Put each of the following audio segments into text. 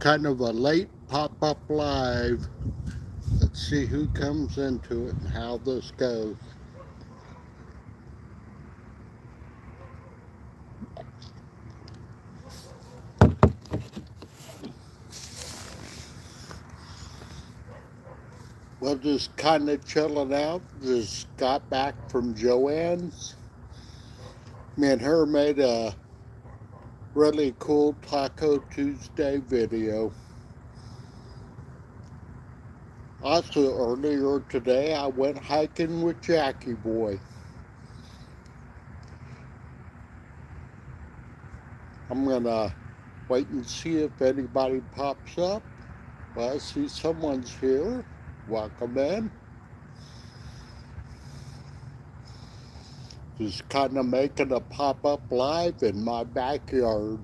kind of a late pop-up live. Let's see who comes into it and how this goes. We're just kind of chilling out. Just got back from Joanne's. Me and her made a really cool Taco Tuesday video. Also, earlier today, I went hiking with Jackie Boy. I'm gonna wait and see if anybody pops up. Well, I see someone's here. Welcome in. Just kind of making a pop-up live in my backyard.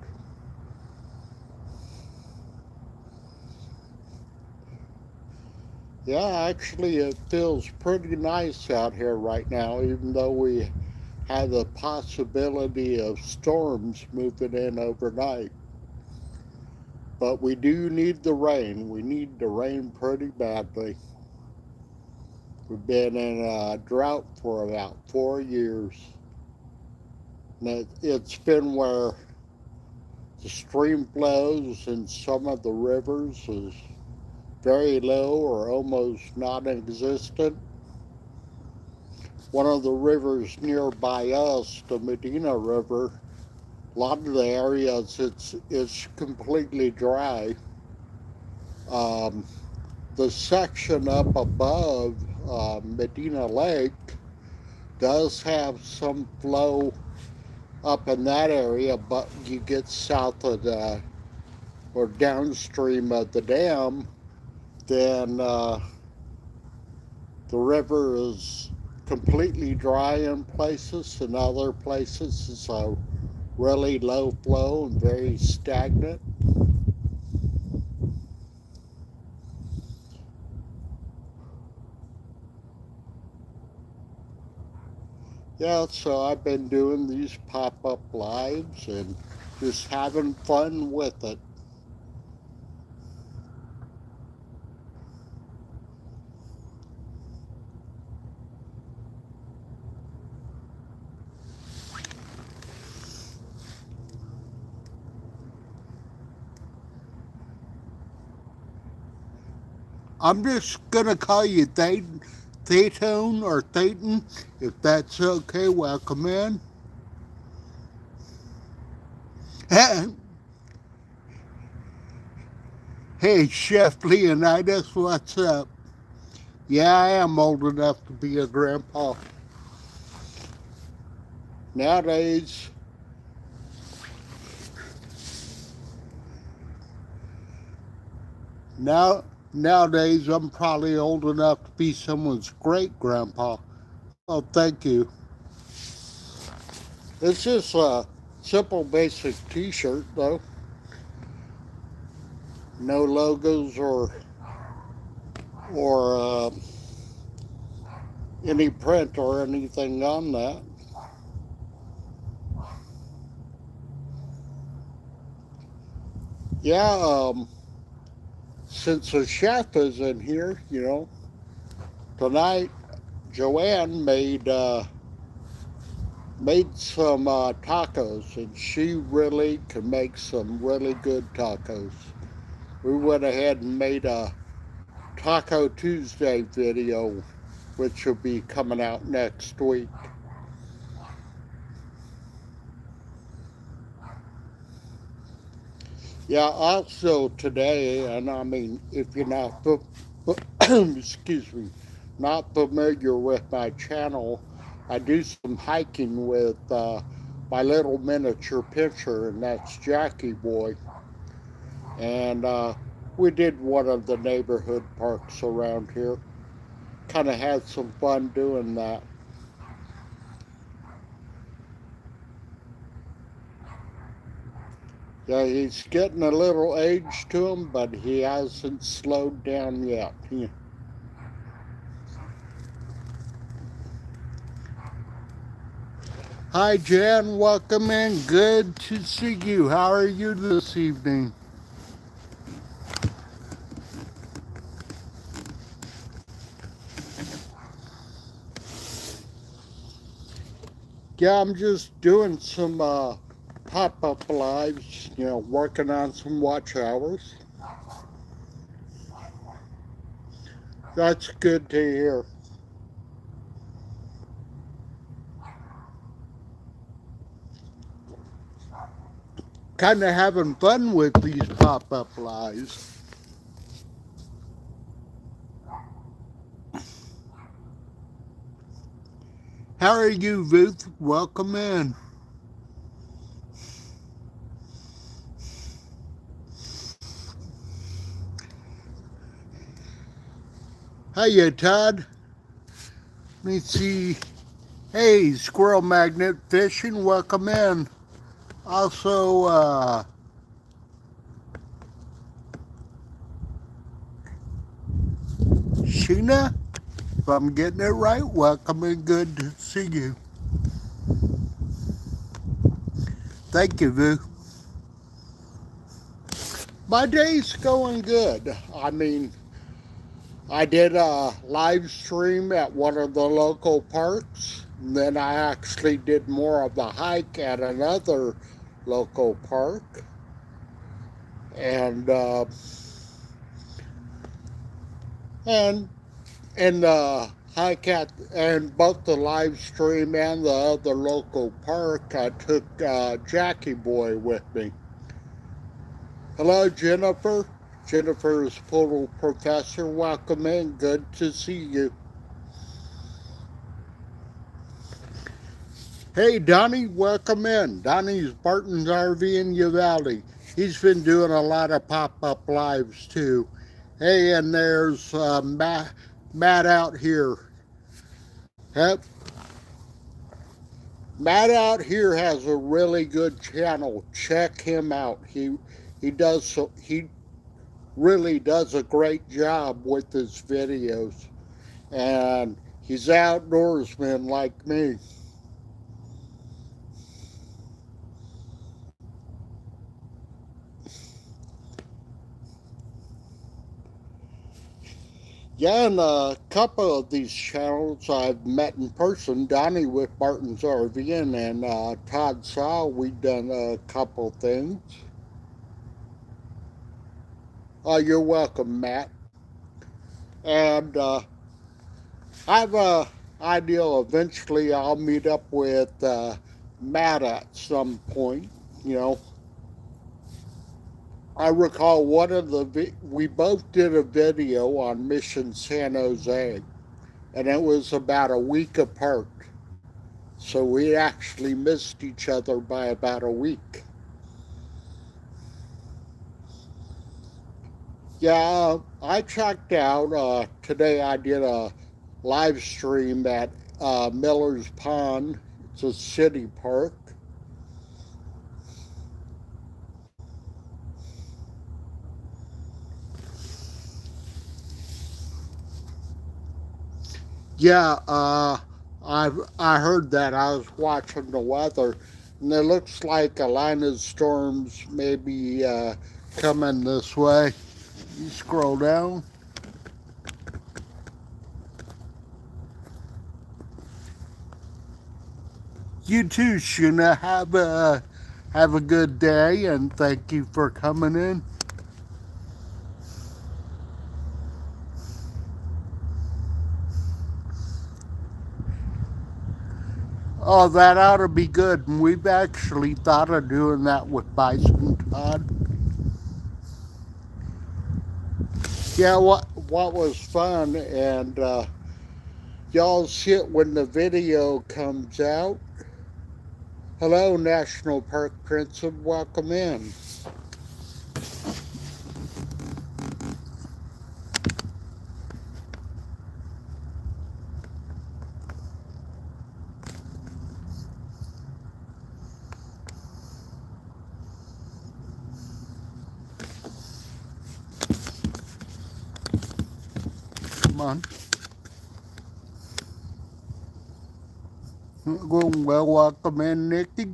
Yeah, actually it feels pretty nice out here right now, even though we have the possibility of storms moving in overnight. But we do need the rain. We need the rain pretty badly. We've been in a drought for about 4 years. And it's been where the stream flows in some of the rivers is very low or almost non-existent. One of the rivers nearby us, the Medina River, a lot of the areas it's completely dry. The section up above Medina Lake does have some flow up in that area, but you get south of the or downstream of the dam, then the river is completely dry in places, and other places it's a really low flow and very stagnant. Yeah, so I've been doing these pop-up lives and just having fun with it. I'm just gonna call you Thayton or Thayton, if that's okay. Welcome in. Hey, Chef Leonidas, what's up? Yeah, I am old enough to be a grandpa. Nowadays, nowadays I'm probably old enough to be someone's great grandpa. Oh, thank you. It's just a simple, basic T-shirt, though. No logos or any print or anything on that. Yeah, since the chef is in here, tonight Joanne made some tacos, and she really can make some really good tacos. We went ahead and made a Taco Tuesday video, which will be coming out next week. Yeah, also today, and I mean, if you're not, excuse me, not familiar with my channel, I do some hiking with my little miniature pitcher, and that's Jackie Boy. And we did one of the neighborhood parks around here. Kind of had some fun doing that. Yeah, he's getting a little age to him, but he hasn't slowed down yet. Hi, Jan. Welcome in. Good to see you. How are you this evening? Yeah, I'm just doing some pop-up lives, working on some watch hours. That's good to hear. Kind of having fun with these pop-up lives. How are you, Ruth? Welcome in. Hiya, Todd. Let me see. Hey, Squirrel Magnet Fishing, welcome in. Also, Sheena, if I'm getting it right, welcome and good to see you. Thank you, Vu. My day's going good. I mean, I did a live stream at one of the local parks. And then I actually did more of the hike at another local park. And and in the hike at and both the live stream and the other local park, I took Jackie Boy with me. Hello, Jennifer. Jennifer is Poodle Professor. Welcome in. Good to see you. Hey, Donnie, welcome in. Donnie's Barton's RV in Uvalde. He's been doing a lot of pop-up lives, too. Hey, and there's Matt out here. Yep. Matt out here has a really good channel. Check him out. He really does a great job with his videos. And he's outdoorsman like me. Yeah, and a couple of these channels I've met in person. Donnie with Barton's RV and Todd Saw, we've done a couple things. You're welcome, Matt. And I have a ideal eventually I'll meet up with Matt at some point. You know, I recall we both did a video on Mission San Jose, and it was about a week apart. So we actually missed each other by about a week. Yeah, I checked out today. I did a live stream at Miller's Pond. It's a city park. Yeah, I heard that. I was watching the weather, and it looks like a line of storms maybe coming this way. You scroll down. You too, Shuna. Have a good day, and thank you for coming in. Oh, that ought to be good. And we've actually thought of doing that with Bison Todd. Yeah, what was fun, and y'all see it when the video comes out. Hello, National Park Principal. Welcome in. Come on. Well, welcome in, Nikki.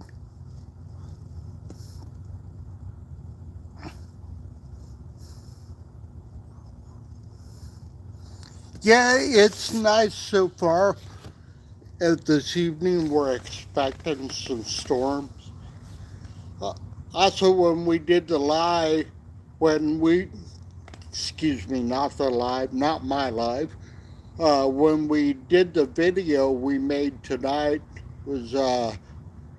Yeah, it's nice so far. this evening we're expecting some storms. Uh, Also, when we did the live, when we, excuse me, not the live, not my live, when we did the video we made tonight, was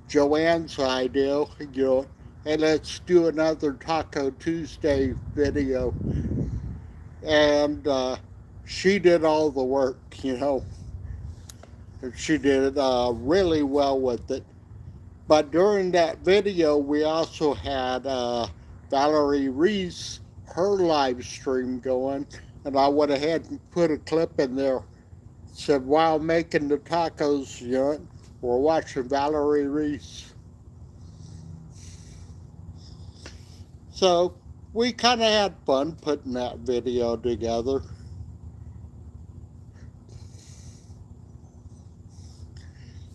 Joanne's idea, hey, let's do another Taco Tuesday video. And she did all the work. She did really well with it. But during that video, we also had Valerie Reese, her live stream going, and I went ahead and put a clip in there. Said, while making the tacos, we're watching Valerie Reese. So we kind of had fun putting that video together.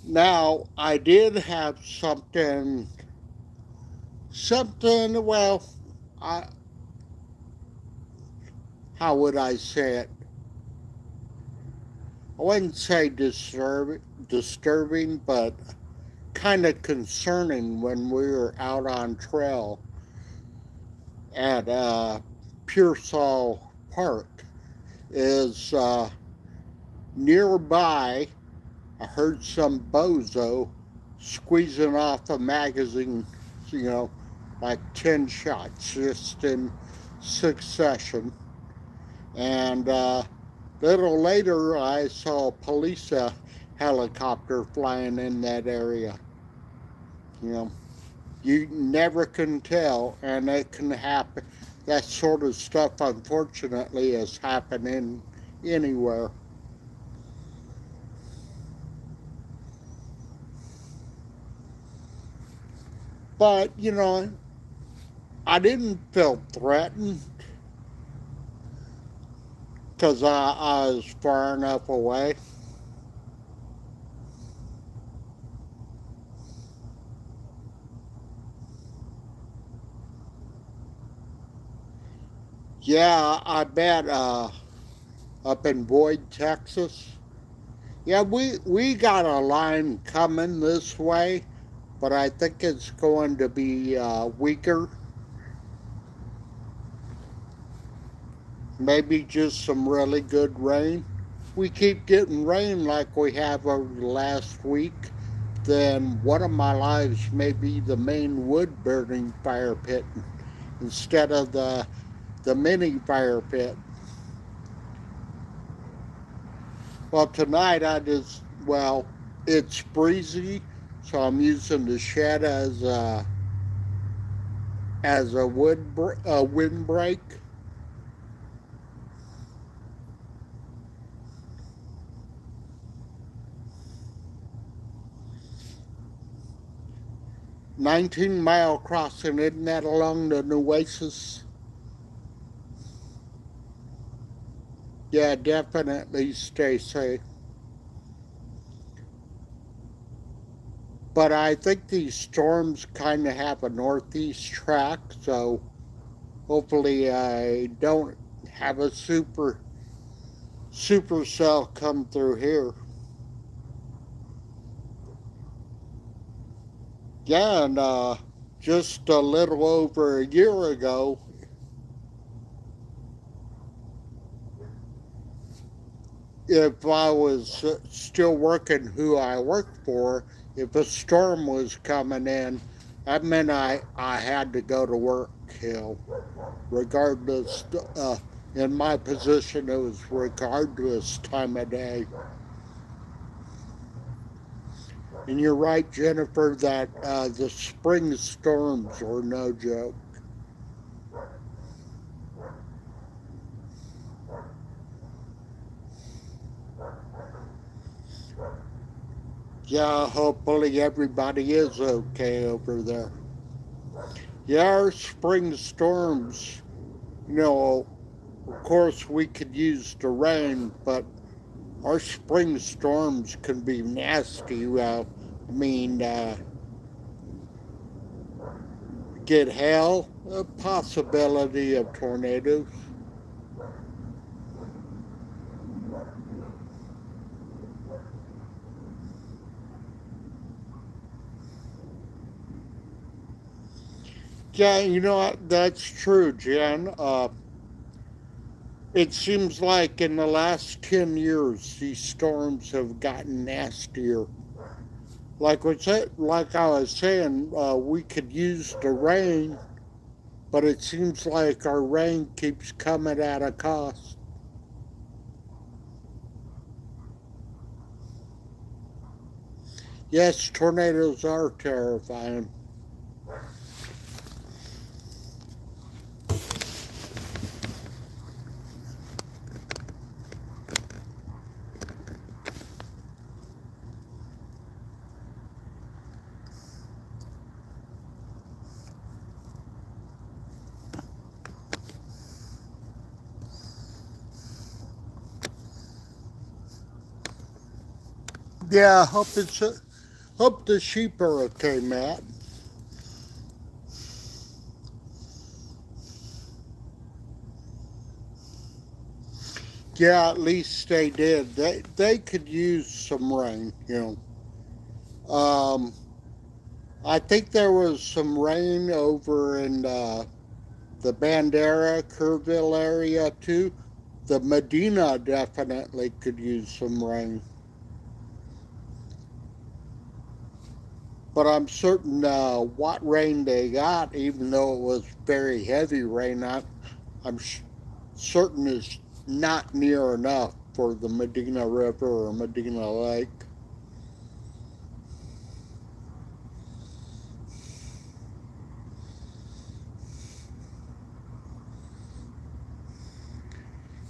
Now, I did have well, I, how would I say it? I wouldn't say disturbing, but kind of concerning when we were out on trail at Pearsall Park. Is nearby, I heard some bozo squeezing off a magazine, like 10 shots just in succession. And little later, I saw a police helicopter flying in that area. You never can tell, and it can happen. That sort of stuff, unfortunately, is happening anywhere. But, I didn't feel threatened because I was far enough away. Yeah, I bet up in Boyd, Texas. Yeah, we got a line coming this way, but I think it's going to be weaker. Maybe just some really good rain. We keep getting rain like we have over the last week, then one of my lives may be the main wood burning fire pit instead of the mini fire pit. Well, tonight it's breezy, so I'm using the shed as a windbreak. "19-mile crossing, isn't that along the Nueces?" Yeah, definitely stay safe. But I think these storms kind of have a northeast track, so hopefully I don't have a supercell come through here. Yeah, and just a little over a year ago, if I was still working who I worked for, if a storm was coming in, that meant I had to go to work, regardless. In my position, it was regardless time of day. And you're right, Jennifer, that the spring storms are no joke. Yeah, hopefully everybody is okay over there. Yeah, our spring storms, of course we could use the rain, but our spring storms can be nasty. Get hail, a possibility of tornadoes. Yeah, you know what? That's true, Jen. It seems like in the last 10 years, these storms have gotten nastier. Like I was saying, we could use the rain, but it seems like our rain keeps coming at a cost. Yes, tornadoes are terrifying. Yeah, hope the sheep are okay, Matt. Yeah, at least they did. They could use some know. I think there was some rain over in the Bandera, Kerrville area too. The Medina definitely could use some rain. But I'm certain what rain they got, even though it was very heavy rain, I'm certain is not near enough for the Medina River or Medina Lake.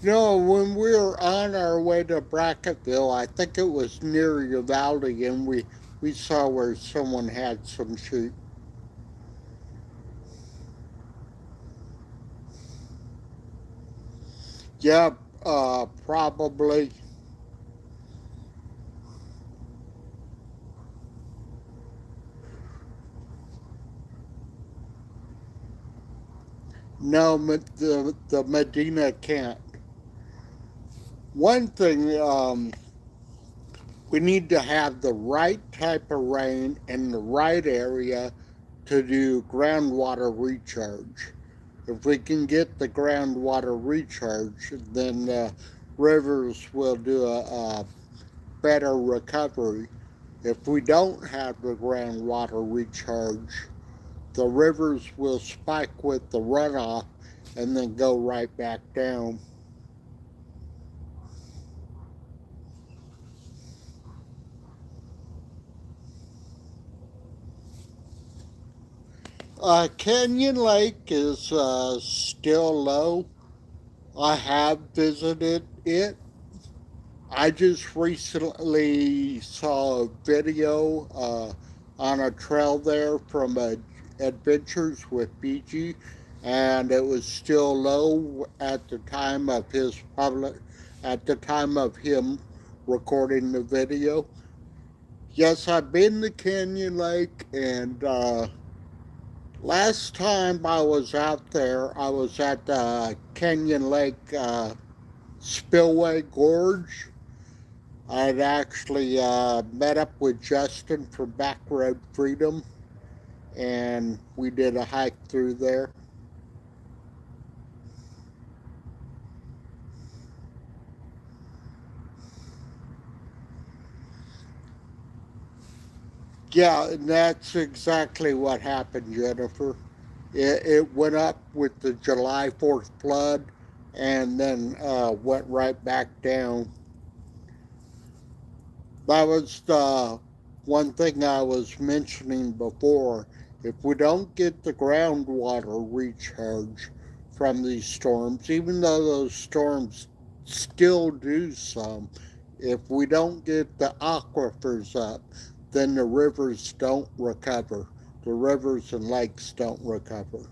You know, when we were on our way to Brackettville, I think it was near Uvalde, and we saw where someone had some sheep. Yeah, probably. No, the Medina can't. One thing, we need to have the right type of rain in the right area to do groundwater recharge. If we can get the groundwater recharge, then rivers will do a better recovery. If we don't have the groundwater recharge, the rivers will spike with the runoff and then go right back down. Canyon Lake is still low. I have visited it. I just recently saw a video on a trail there from Adventures with BG, and it was still low at the time of at the time of him recording the video. Yes, I've been to Canyon Lake, and last time I was out there, I was at Canyon Lake Spillway Gorge. I'd actually met up with Justin from Backroad Freedom, and we did a hike through there. Yeah, and that's exactly what happened, Jennifer. It went up with the July 4th flood and then went right back down. That was the one thing I was mentioning before. If we don't get the groundwater recharge from these storms, even though those storms still do some, if we don't get the aquifers up, then the rivers don't recover. The rivers and lakes don't recover.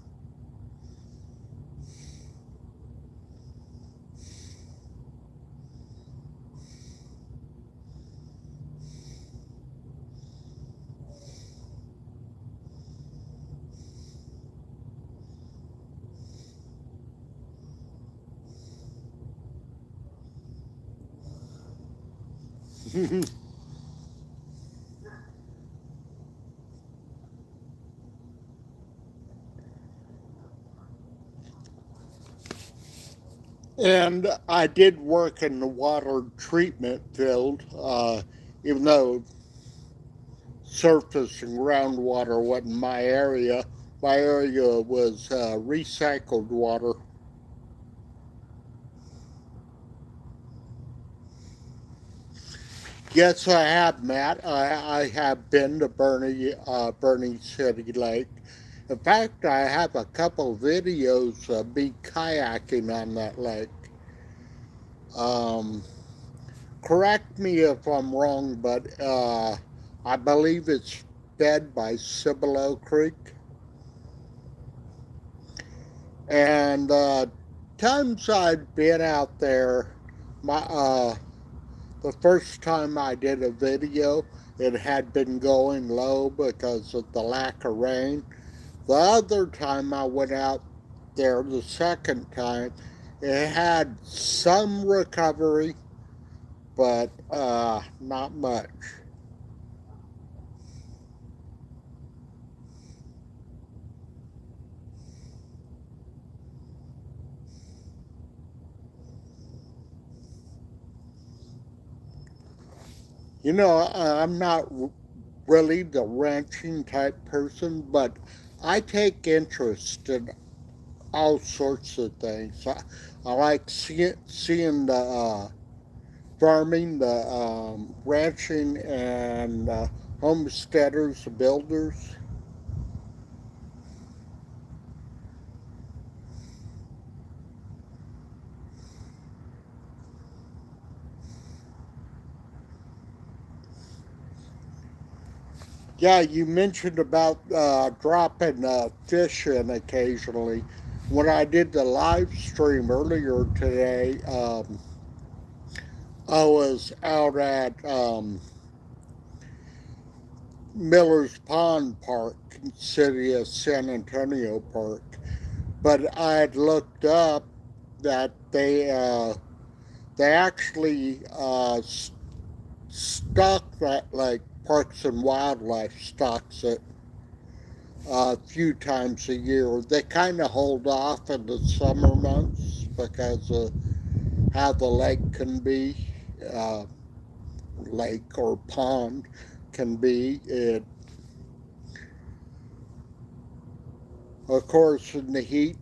And I did work in the water treatment field, even though surface and groundwater wasn't my area. My area was recycled water. Yes, I have, Matt. I have been to Bernie City Lake. In fact, I have a couple videos of me kayaking on that lake. Um, Correct me if I'm wrong, but I believe it's fed by Cibolo Creek. And times I'd been out there, my the first time I did a video, it had been going low because of the lack of rain. The other time I went out there, the second time, it had some recovery, but not much. You know, I'm not really the ranching type person, but I take interest in all sorts of things. I like seeing the farming, the ranching, and homesteaders, builders. Yeah, you mentioned about dropping fish in occasionally. When I did the live stream earlier today, I was out at Miller's Pond Park, city of San Antonio Park, but I had looked up that they actually stock that, like Parks and Wildlife stocks it a few times a year. They kind of hold off in the summer months because of how the lake can be, uh, lake or pond can be. Of course, in the heat,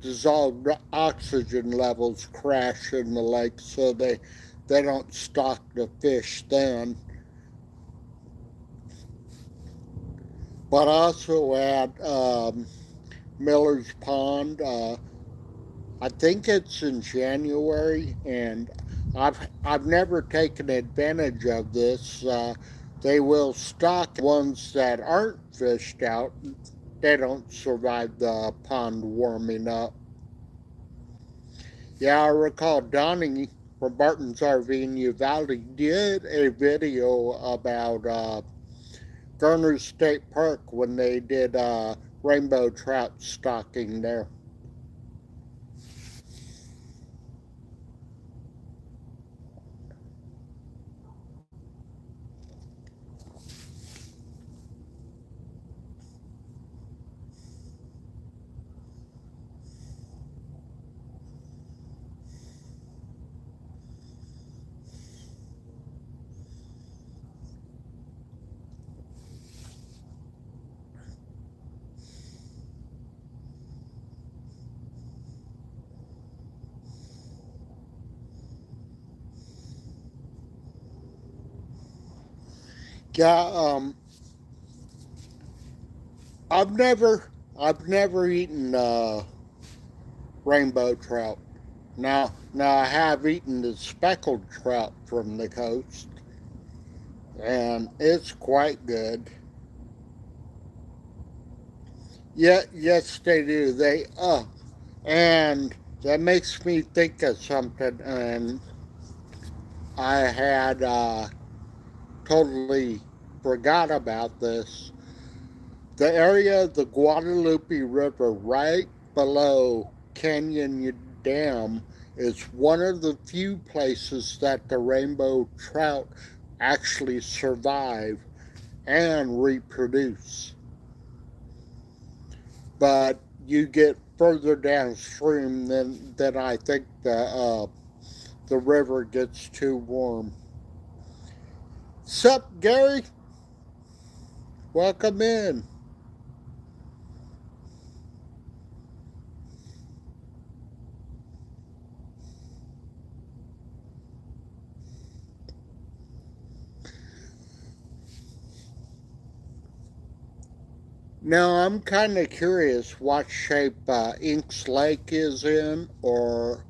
dissolved oxygen levels crash in the lake, so they don't stock the fish then. But also at Miller's Pond, I think it's in January, and I've never taken advantage of this. They will stock ones that aren't fished out. They don't survive the pond warming up. Yeah, I recall Donnie from Barton's RV in Uvalde did a video about Garner State Park when they did rainbow trout stocking there. Yeah, I've never I've never eaten rainbow trout. Now I have eaten the speckled trout from the coast, and it's quite good. Yeah, yes, they do. And that makes me think of something, and I had totally forgot about this. The area of the Guadalupe River right below Canyon Dam is one of the few places that the rainbow trout actually survive and reproduce. But you get further downstream, then I think the river gets too warm. Sup, Gary? Welcome in. Now, I'm kind of curious what shape Inks Lake is in, or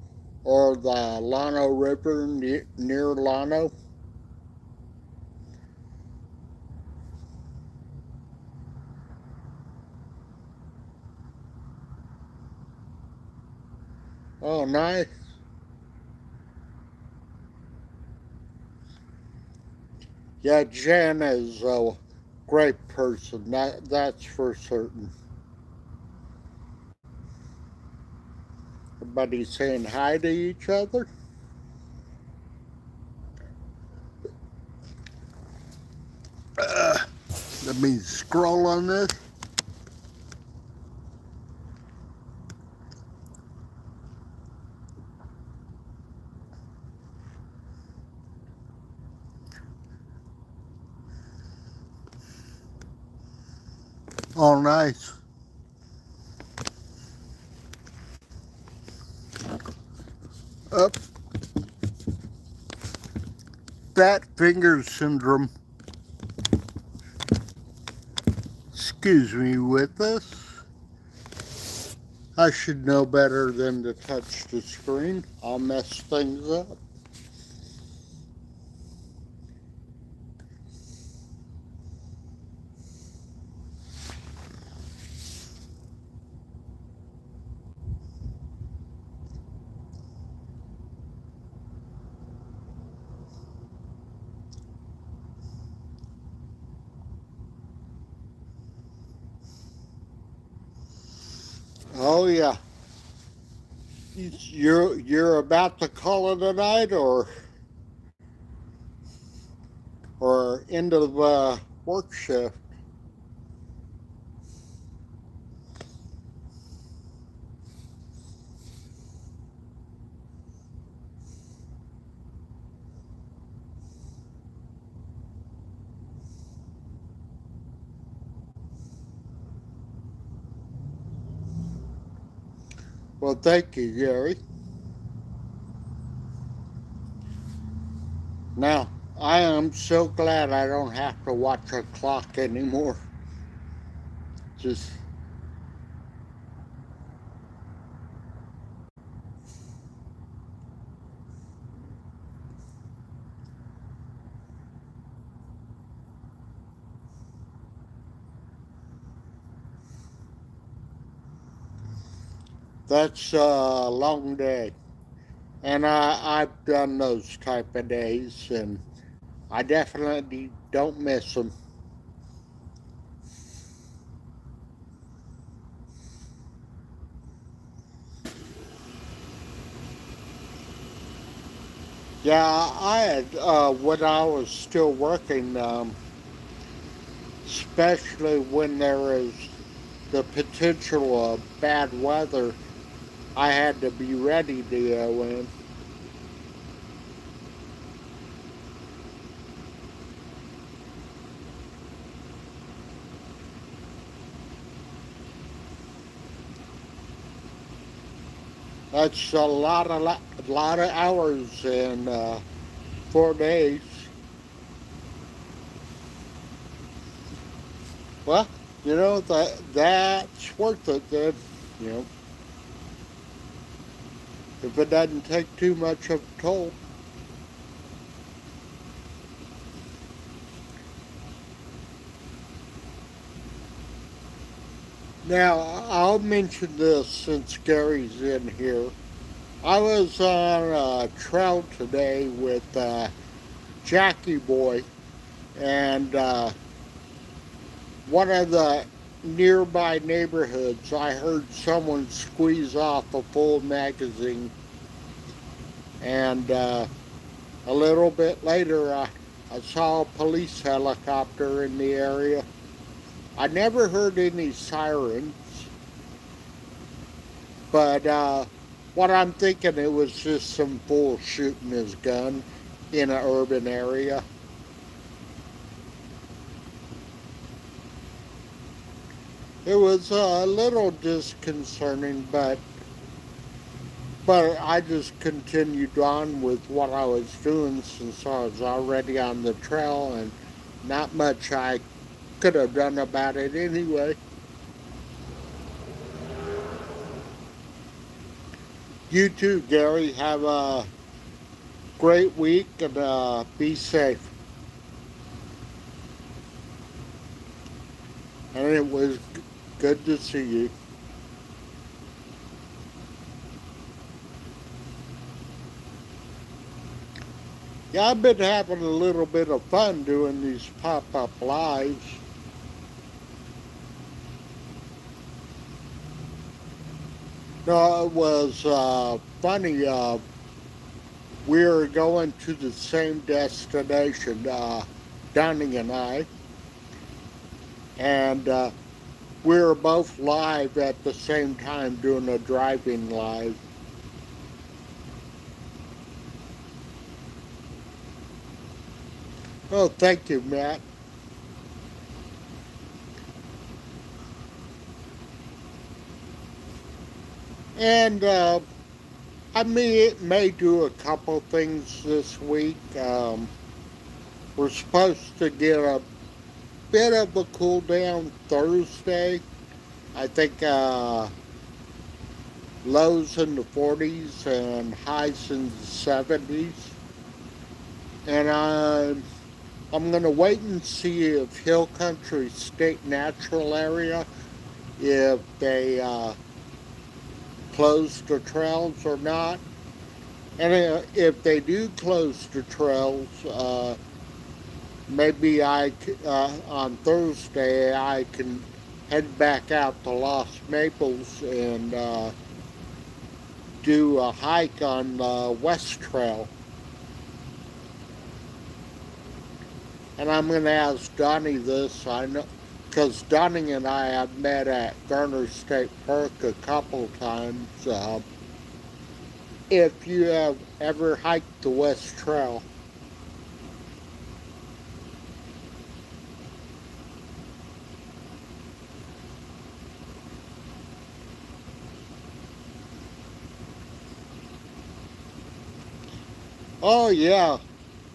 the Llano River near Llano. Oh, nice. Yeah, Jen is a great person. That's for certain. Everybody saying hi to each other. Let me scroll on this. Oh, nice. Up. Fat finger syndrome. Excuse me with this. I should know better than to touch the screen. I'll mess things up. Oh yeah. You're about to call it a night, or end of work shift. Well, thank you, Gary. Now, I am so glad I don't have to watch a clock anymore. Just that's a long day, and I've done those type of days, and I definitely don't miss them. Yeah, I had when I was still working, especially when there is the potential of bad weather, I had to be ready to go in. That's a lot of hours in 4 days. Well, that's worth it then. You know, if it doesn't take too much of a toll. Now, I'll mention this since Gary's in here. I was on a trail today with Jackie Boy, and one of the nearby neighborhoods, I heard someone squeeze off a full magazine, and a little bit later, I saw a police helicopter in the area. I never heard any sirens, But what I'm thinking, it was just some fool shooting his gun in an urban area. It was a little disconcerting, but I just continued on with what I was doing since I was already on the trail and not much I could have done about it anyway. You too, Gary. Have a great week and be safe. And it was good to see you. Yeah, I've been having a little bit of fun doing these pop up lives. No, it was funny. We were going to the same destination, Dunning and I, and we were both live at the same time doing a driving live. Oh, thank you, Matt. And I mean, it may do a couple things this week. We're supposed to get a bit of a cool down Thursday. I think lows in the 40s and highs in the 70s. And I'm going to wait and see if Hill Country State Natural Area, if they close the trails or not. And if they do close the trails, maybe on Thursday I can head back out to Lost Maples and do a hike on the West Trail. And I'm going to ask Donnie this. I know because Donnie and I have met at Garner State Park a couple times. If you have ever hiked the West Trail, oh yeah,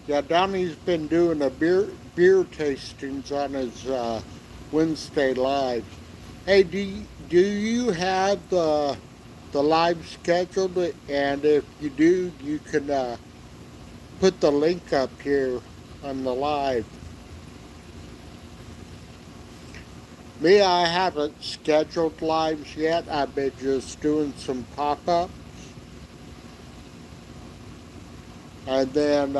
yeah. Donnie's been doing a beer tastings on his Wednesday lives. Hey, do you have the live scheduled? And if you do, you can put the link up here on the live. Me, I haven't scheduled lives yet. I've been just doing some pop ups. And then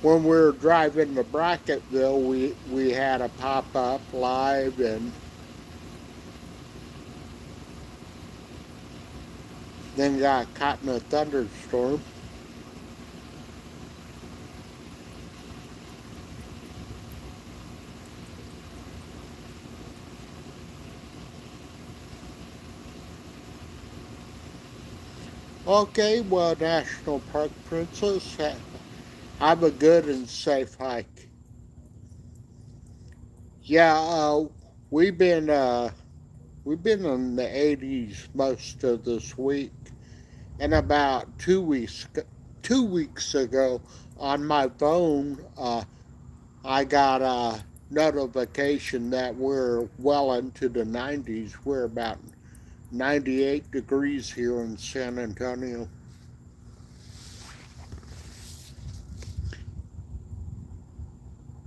when we were driving to Brackettville, we had a pop up live and then got caught in a thunderstorm. Okay, well, National Park Princess, have a good and safe hike. Yeah, we've been we've been in the 80s most of this week, and about 2 weeks ago, on my phone, I got a notification that we're well into the 90s. We're about 98 degrees here in San Antonio.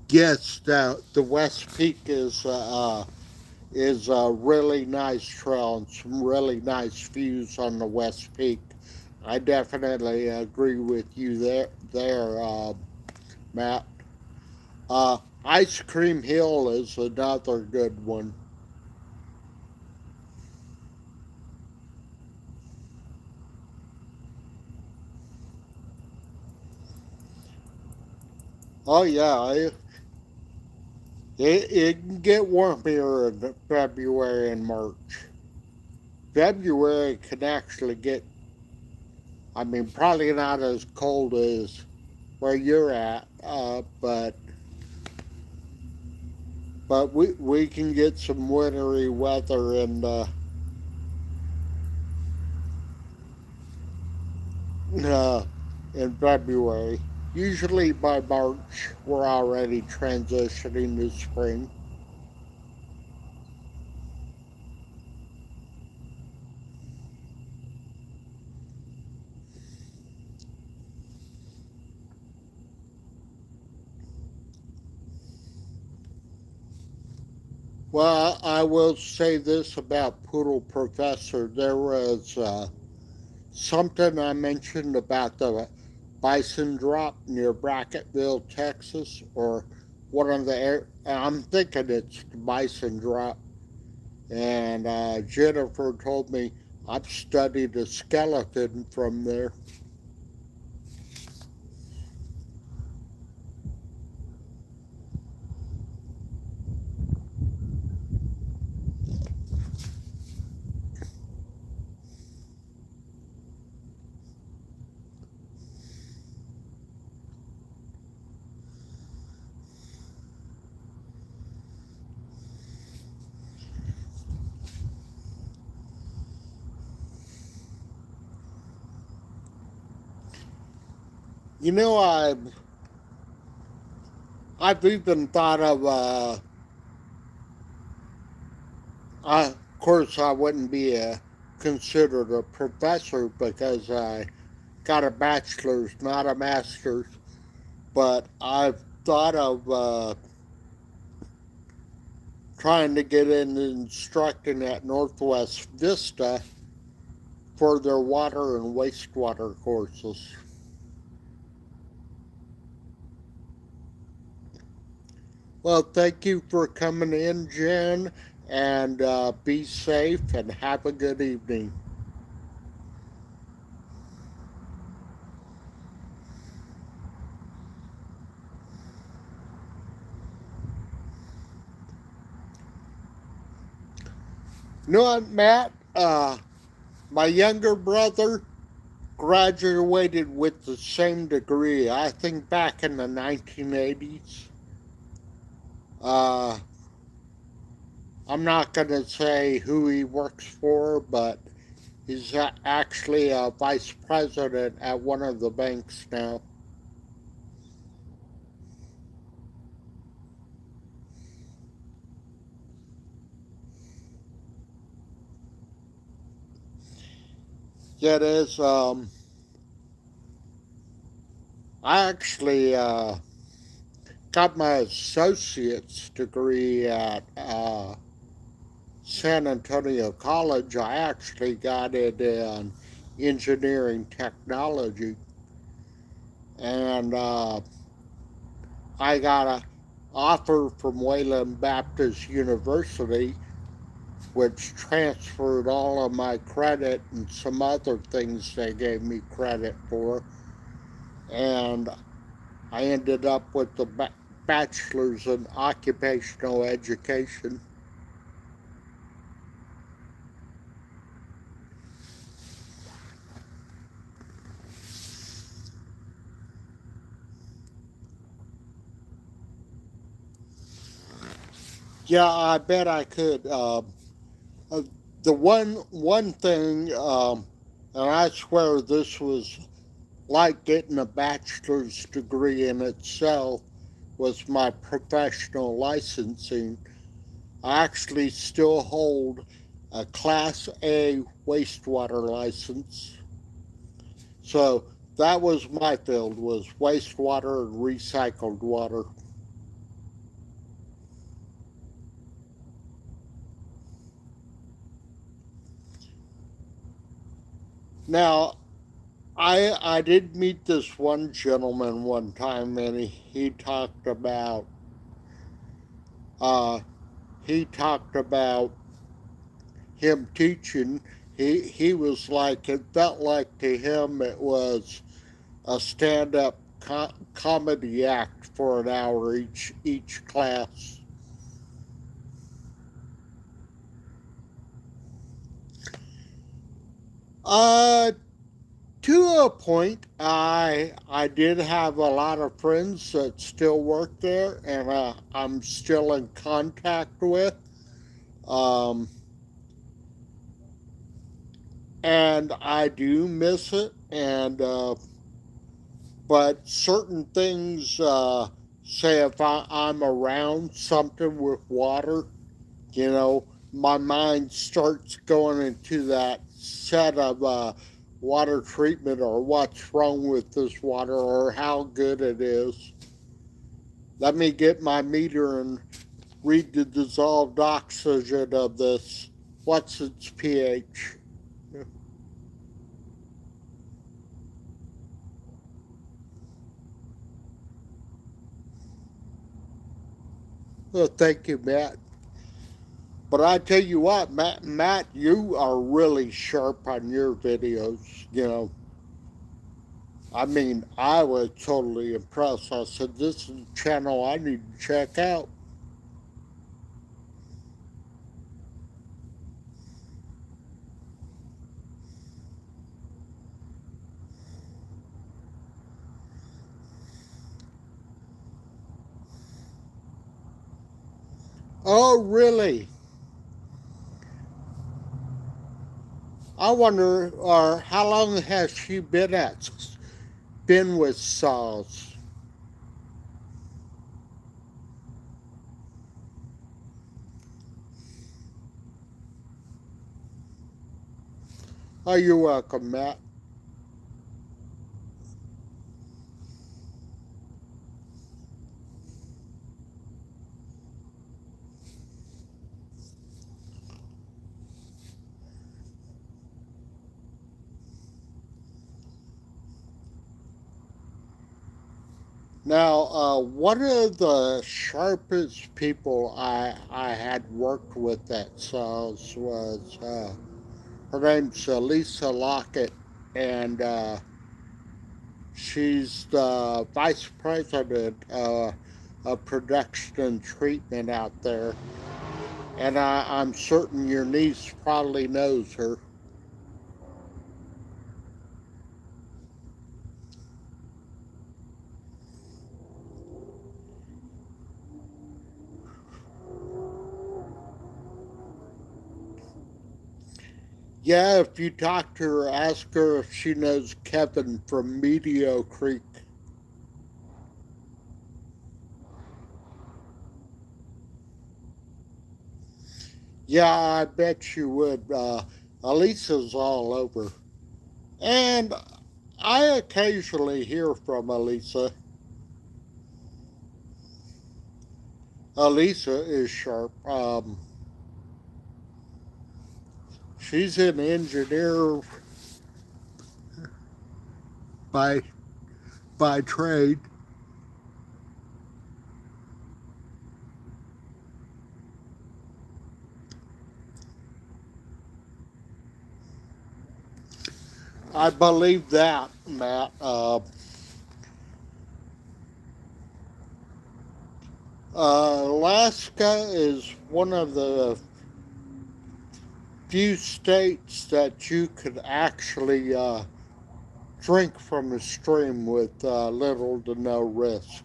Yes, the West Peak is a really nice trail and some really nice views on the West Peak. I definitely agree with you there, Matt. Ice Cream Hill is another good one. Oh yeah, it can get warm here in February and March. February can actually get, I mean, probably not as cold as where you're at, but we can get some wintry weather uh, in February. Usually by March, we're already transitioning to spring. Well, I will say this about Poodle Professor. There was something I mentioned about the bison drop near Brackettville, Texas, or one of the air. I'm thinking it's the bison drop. And Jennifer told me I've studied a skeleton from there. You know, I've even thought of. Of course, I wouldn't be considered a professor because I got a bachelor's, not a master's. But I've thought of trying to get in instructing at Northwest Vista for their water and wastewater courses. Well, thank you for coming in, Jen, and be safe and have a good evening. You know what, Matt? My younger brother graduated with the same degree, I think back in the 1980s. Uh, I'm not going to say who he works for, but he's actually a vice president at one of the banks now. Yeah, it is. I actually got my associate's degree at San Antonio College. I actually got it in engineering technology, and I got a offer from Wayland Baptist University, which transferred all of my credit and some other things they gave me credit for, and I ended up with the bachelor's in occupational education. Yeah, I bet I could. Uh, the one thing, and I swear this was like getting a bachelor's degree in itself, was my professional licensing. I actually still hold a Class A wastewater license. So that was my field, was wastewater and recycled water. Now, I did meet this one gentleman one time, and he talked about uh, he talked about him teaching. He was like, it felt like to him it was a stand up comedy act for an hour each class. Uh, to a point, I did have a lot of friends that still work there, and I'm still in contact with. Um, and I do miss it, and but certain things, say if I'm around something with water, you know, my mind starts going into that set of water treatment or what's wrong with this water or how good it is. Let me get my meter and read the dissolved oxygen of this. What's its pH? Well, thank you, Matt. But I tell you what, Matt, you are really sharp on your videos. You know, I mean, I was totally impressed. I said, this is a channel I need to check out. Oh, really? I wonder, how long has she been with Saws? Oh, you're welcome, Matt. Now, one of the sharpest people I had worked with at Saws was her name's Lisa Lockett, and she's the vice president of production and treatment out there. And I'm certain your niece probably knows her. Yeah, if you talk to her, ask her if she knows Kevin from Medio Creek. Yeah, I bet you would. Elisa's all over. And I occasionally hear from Elisa. Elisa is sharp. She's an engineer by trade. I believe that, Matt. Alaska is one of the few states that you could actually drink from a stream with little to no risk.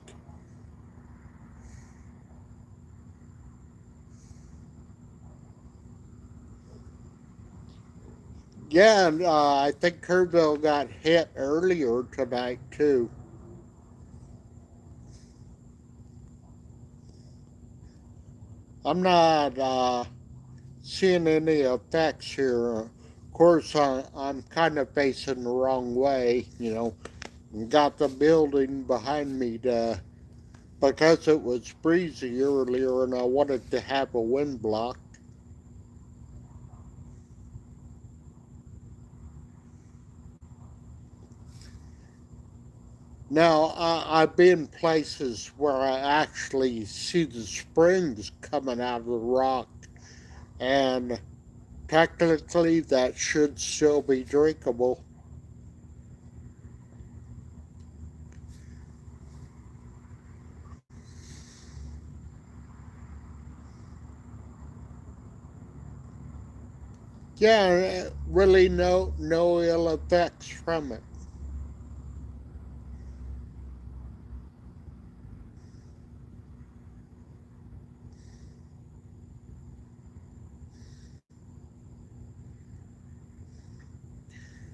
Yeah, and I think Kerrville got hit earlier tonight too. I'm not seeing any effects here. Of course, I'm kind of facing the wrong way, you know. Got the building behind me because it was breezy earlier and I wanted to have a wind block. Now, I've been places where I actually see the springs coming out of the rock, and technically that should still be drinkable. Yeah, really no ill effects from it.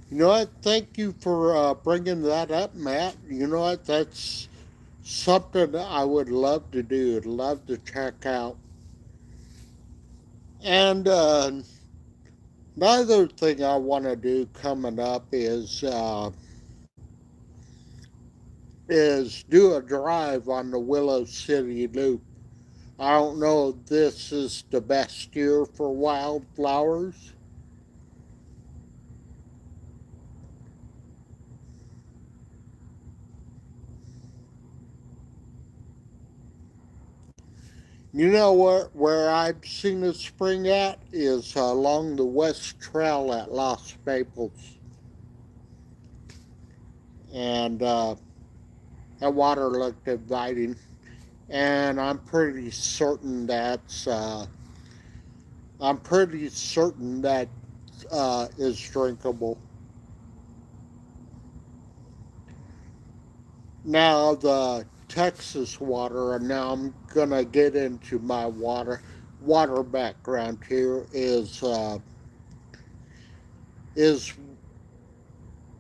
You know what? Thank you for bringing that up, Matt. You know what? That's something I would love to do. Love to check out. And another thing I want to do coming up is do a drive on the Willow City Loop. I don't know if this is the best year for wildflowers. You know where I've seen it spring at is along the West Trail at Los Maples, and that water looked inviting. And I'm pretty certain that is drinkable. Now the Texas water, and now I'm gonna get into my water background here is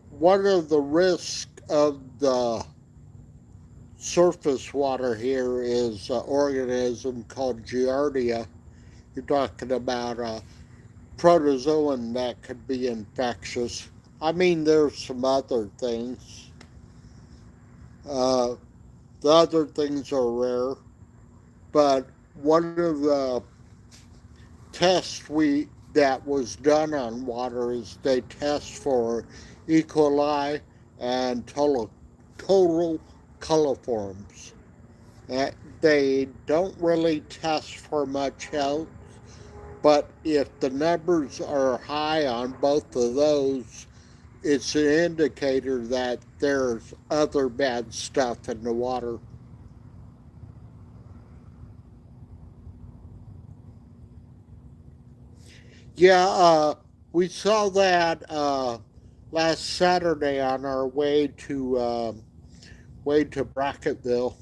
one of the risks of the surface water here is an organism called Giardia. You're talking about a protozoan that could be infectious. I mean, there's some other things. Uh, the other things are rare, but one of the tests we that was done on water is they test for E. coli and total coliforms. Uh, they don't really test for much else, but if the numbers are high on both of those, it's an indicator that there's other bad stuff in the water. Yeah, we saw that last Saturday on our way to Bracketville.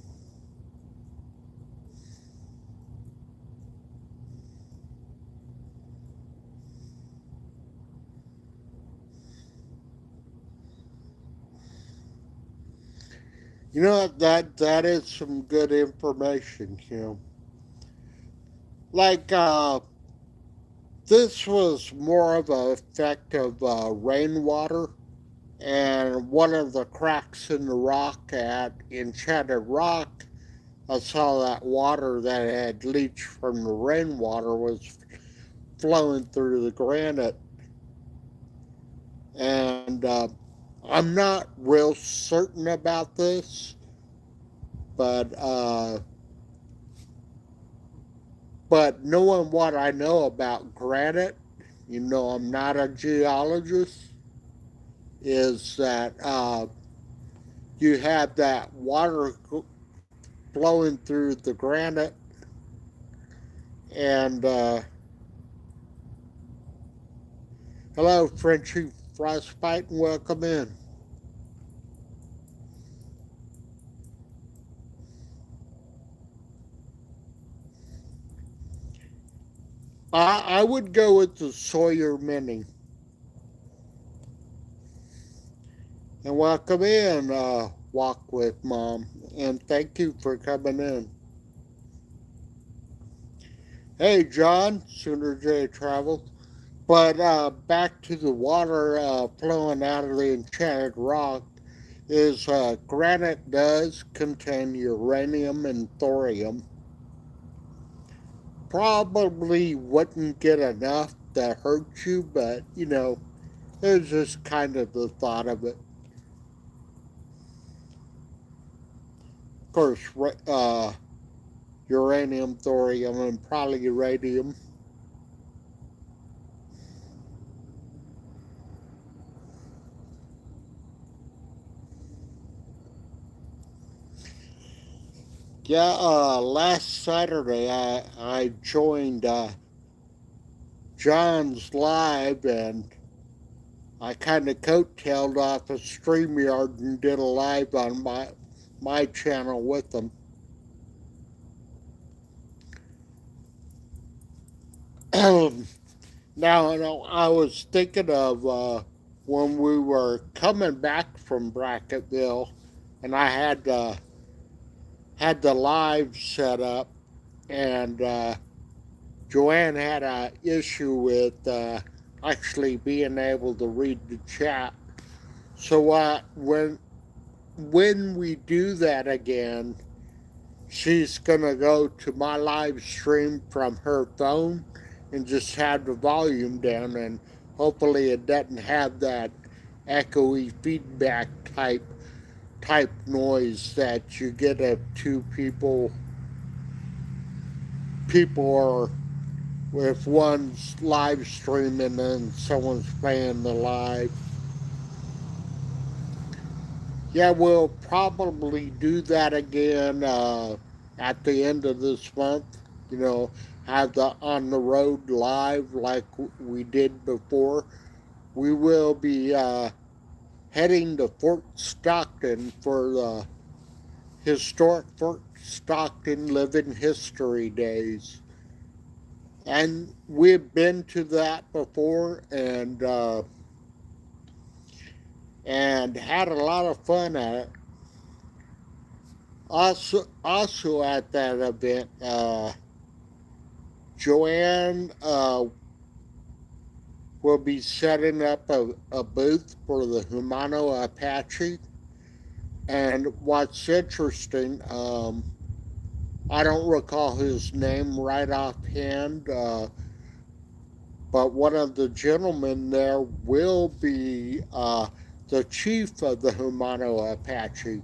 You know that is some good information. You know, like this was more of an effect of rainwater, and one of the cracks in the rock at Enchanted Rock, I saw that water that had leached from the rainwater was flowing through the granite, and I'm not real certain about this, but knowing what I know about granite, you know, I'm not a geologist, is that you have that water flowing through the granite, and hello, Frenchy Frostbite, and welcome in. I would go with the Sawyer Mini. And welcome in, Walk with Mom. And thank you for coming in. Hey, John, Sooner J Travel. But back to the water flowing out of the Enchanted Rock is granite does contain uranium and thorium. Probably wouldn't get enough to hurt you, but you know, it's just kind of the thought of it. Of course, uranium, thorium, and probably uranium. Yeah, last Saturday I John's live, and I kind of coattailed off of StreamYard and did a live on my channel with them. Now, I was thinking of when we were coming back from Brackettville, and I had the live set up, and Joanne had an issue with actually being able to read the chat. So when we do that again, she's gonna go to my live stream from her phone and just have the volume down, and hopefully it doesn't have that echoey feedback type noise that you get if two people are, if one's live streaming and someone's playing the live. Yeah, we'll probably do that again at the end of this month. You know, have the on the road live like we did before. We will be heading to Fort Stockton for the historic Fort Stockton Living History Days. And we've been to that before, and had a lot of fun at it. Also at that event, Joanne will be setting up a booth for the Humano Apache. And what's interesting, I don't recall his name right offhand, but one of the gentlemen there will be the chief of the Humano Apache.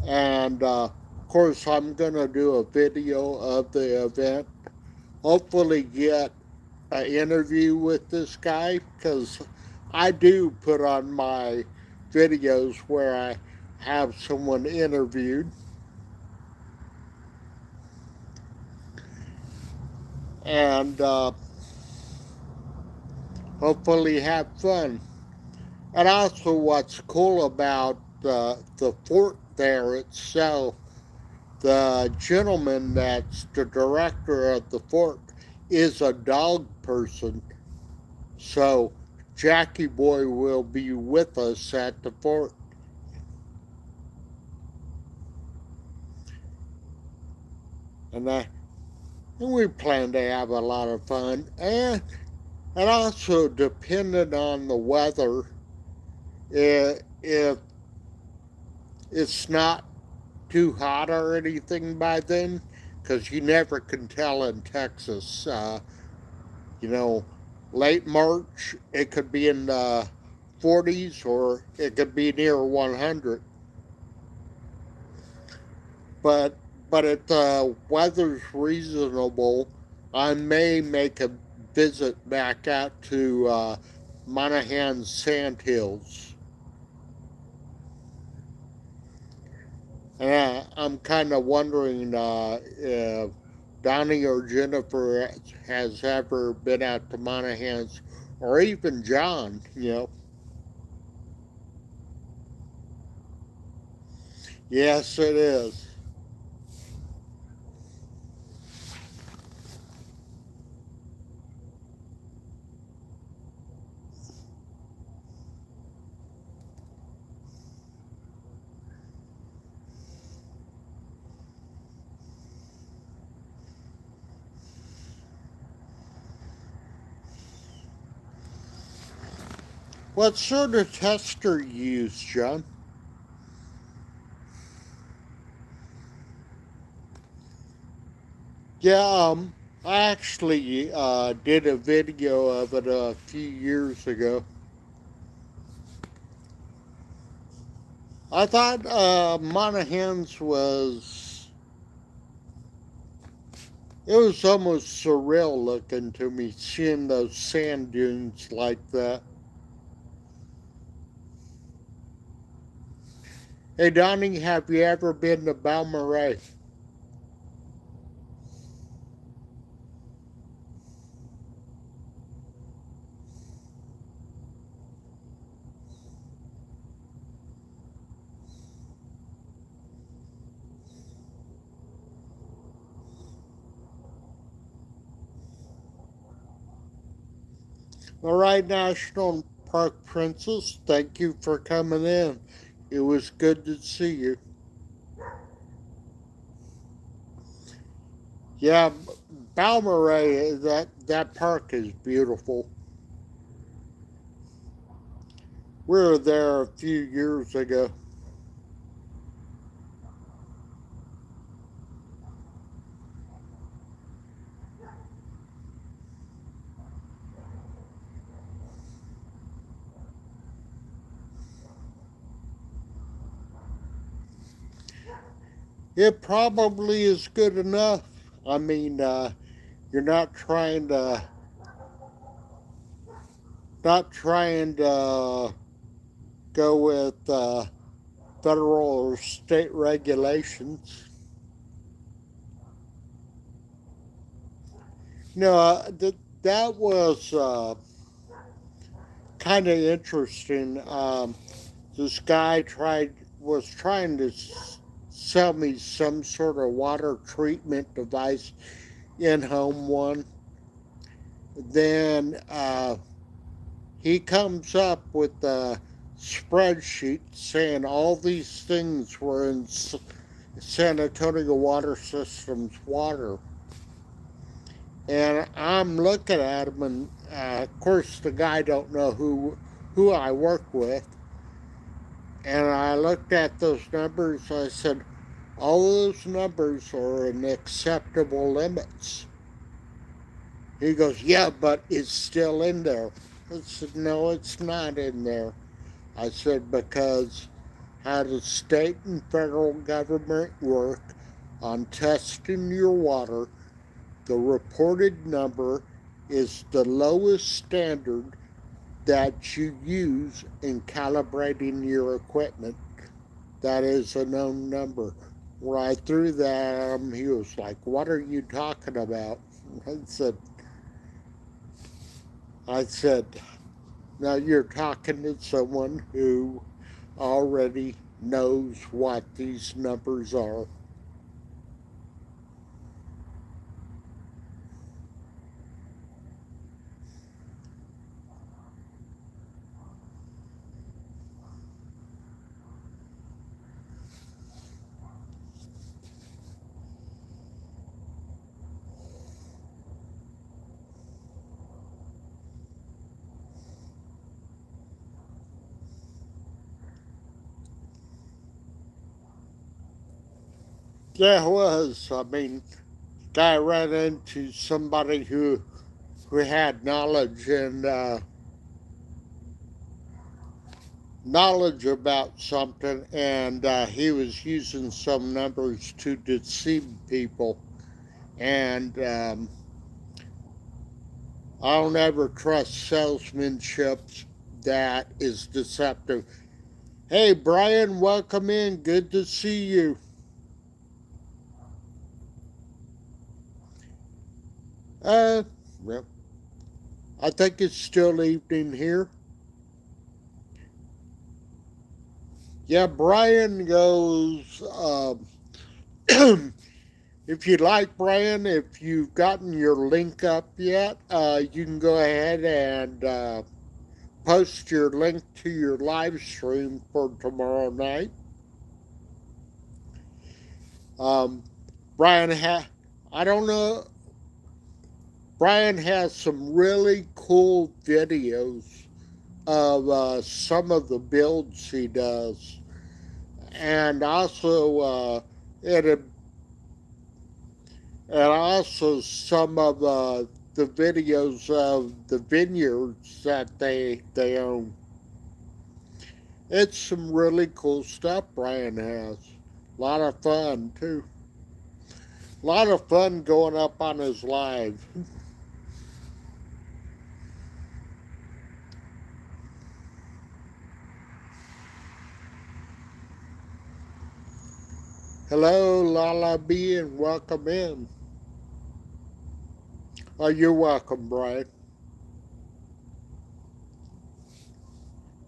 And of course, I'm going to do a video of the event. Hopefully, get an interview with this guy, because I do put on my videos where I have someone interviewed. And hopefully have fun. And also, what's cool about the fort there itself, the gentleman that's the director of the fort is a dog person. So Jackie Boy will be with us at the fort. And we plan to have a lot of fun. And also, depending on the weather, if it's not too hot or anything by then, because you never can tell in Texas. You know, late March, it could be in the 40s or it could be near 100. But if the weather's reasonable, I may make a visit back out to Monaghan Sandhills. And I'm kind of wondering if Donnie or Jennifer has ever been out to Monaghan's, or even John, you know. Yes, it is. What sort of tester you use, John? Yeah, I actually did a video of it a few years ago. I thought Monaghan's it was almost surreal looking to me, seeing those sand dunes like that. Hey, Donnie, have you ever been to Balmorhea? All right, National Park Princess, thank you for coming in. It was good to see you. Yeah, Balmorhea, that park is beautiful. We were there a few years ago. It probably is good enough. I mean, you're not trying to go with federal or state regulations. No, that was kind of interesting. This guy was trying to sell me some sort of water treatment device, in-home one. Then he comes up with a spreadsheet saying all these things were in San Antonio Water System's water. And I'm looking at him, and of course the guy don't know who I work with. And I looked at those numbers. I said, all those numbers are in acceptable limits. He goes, yeah, but it's still in there. I said, no, it's not in there. I said, because how the state and federal government work on testing your water, the reported number is the lowest standard that you use in calibrating your equipment. That is a known number. When I threw that at him, he was like, what are you talking about? I said, I said, now you're talking to someone who already knows what these numbers are. Yeah, it was. I mean, guy ran into somebody who had knowledge about something, and he was using some numbers to deceive people. And I don't ever trust salesmanship that is deceptive. Hey, Brian, welcome in. Good to see you. Uh, well, I think it's still evening here. Yeah, Brian goes. If you'd like, Brian, if you've gotten your link up yet, you can go ahead and post your link to your live stream for tomorrow night. Um, Brian, I don't know. Brian has some really cool videos of some of the builds he does, and it and also some of the videos of the vineyards that they own. It's some really cool stuff Brian has. A lot of fun too. A lot of fun going up on his live. Hello, Lala B, and welcome in. Oh, you're welcome, Brian.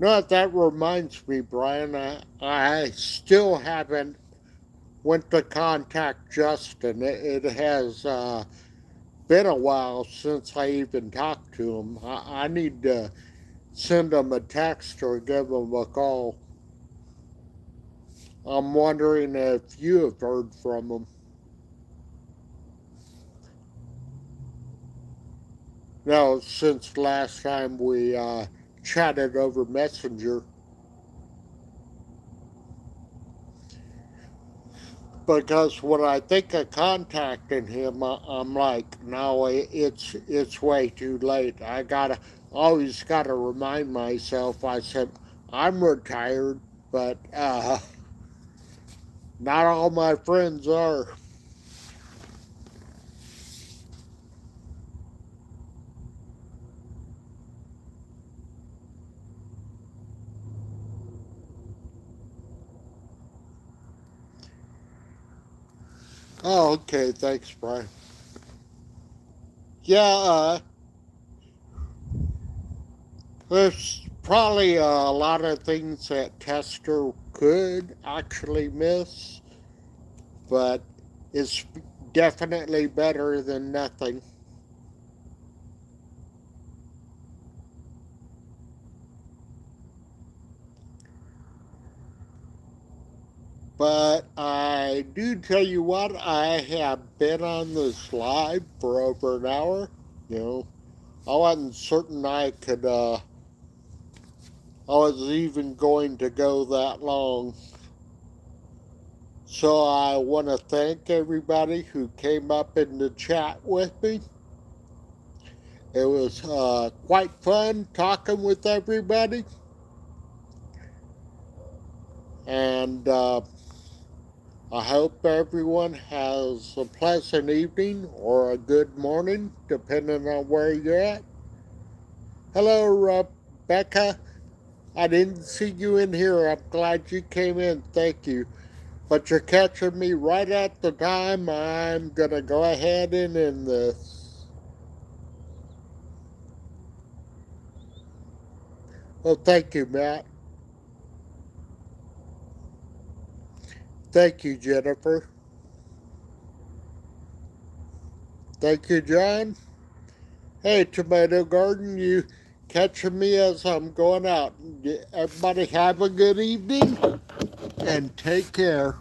No, that reminds me, Brian. I still haven't went to contact Justin. It has been a while since I even talked to him. I need to send him a text or give him a call. I'm wondering if you have heard from him. Now, since last time we chatted over Messenger, because when I think of contacting him, I'm like, no, it's way too late. Always gotta remind myself. I said I'm retired, but not all my friends are. Oh, okay. Thanks, Brian. Yeah, there's probably a lot of things that Tester could actually miss, but it's definitely better than nothing. But I do tell you what, I have been on this live for over an hour. You know, I wasn't certain I was even going to go that long. So I want to thank everybody who came up in the chat with me. It was quite fun talking with everybody. And I hope everyone has a pleasant evening or a good morning, depending on where you're at. Hello, Rebecca. I didn't see you in here. I'm glad you came in. Thank you. But you're catching me right at the time I'm going to go ahead and end this. Well, thank you, Matt. Thank you, Jennifer. Thank you, John. Hey, Tomato Garden, you catching me as I'm going out. Everybody have a good evening and take care.